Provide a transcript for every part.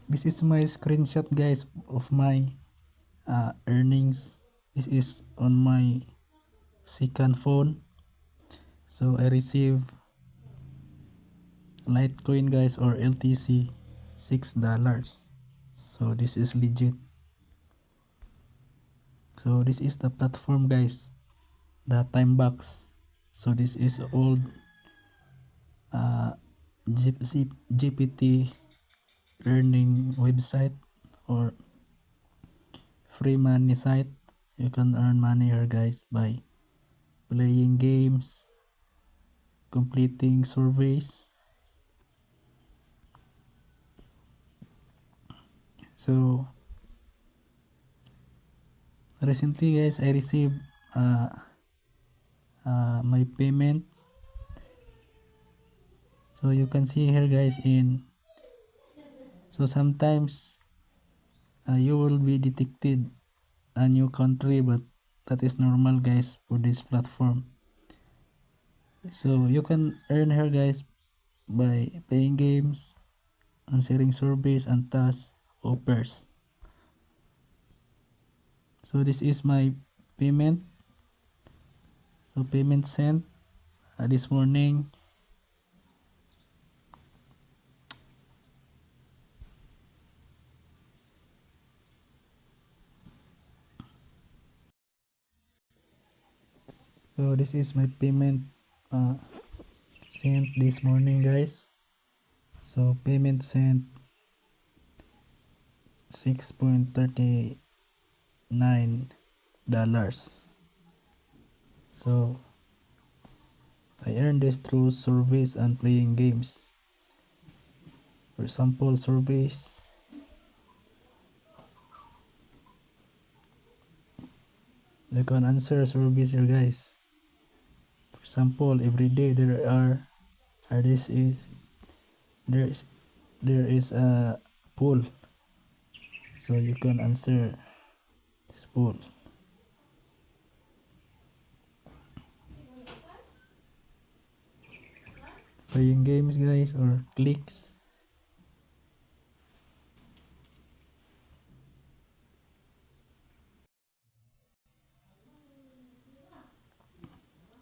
This is my screenshot guys of my earnings. This is on my second phone. So I receive Litecoin guys, or LTC, $6. So this is legit. So this is the platform guys, the Timebox. So this is old GPT earning website or free money site. You can earn money here guys by playing games, completing surveys. So recently guys, I received my payment. So you can see here guys, so sometimes you will be detected a new country, but that is normal guys for this platform. So you can earn here guys by playing games, answering surveys and task offers. So this is my payment. So payment sent this morning. So this is my payment sent this morning guys. So payment sent $6.39. So I earned this through surveys and playing games. For example, surveys. You can answer surveys here guys. For example, every day there is a poll. So you can answer this poll. Playing games guys, or clicks.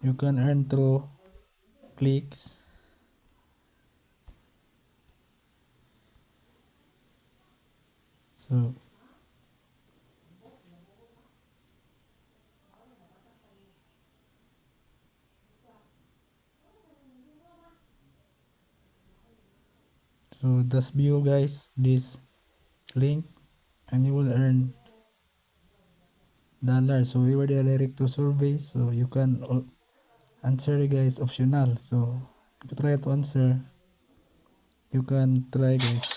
You can earn through clicks. So just view guys this link and you will earn dollars. So we were direct to survey, so you can answer guys, optional. So if you try to answer, you can try guys.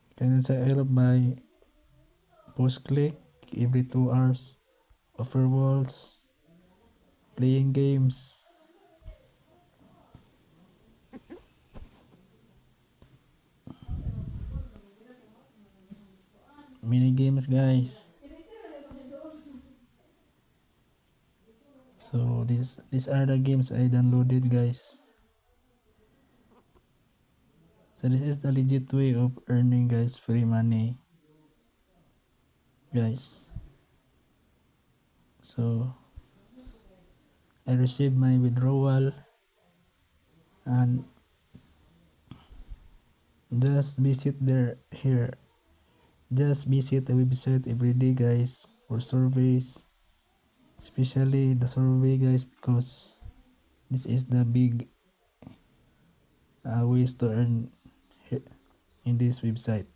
You can answer help by post click every 2 hours, offer walls, playing games. Mini games guys. So these are the games I downloaded guys. So this is the legit way of earning guys, free money guys. So I received my withdrawal, and just visit just visit the website every day guys for surveys, especially the survey guys, because this is the big ways to earn here in this website.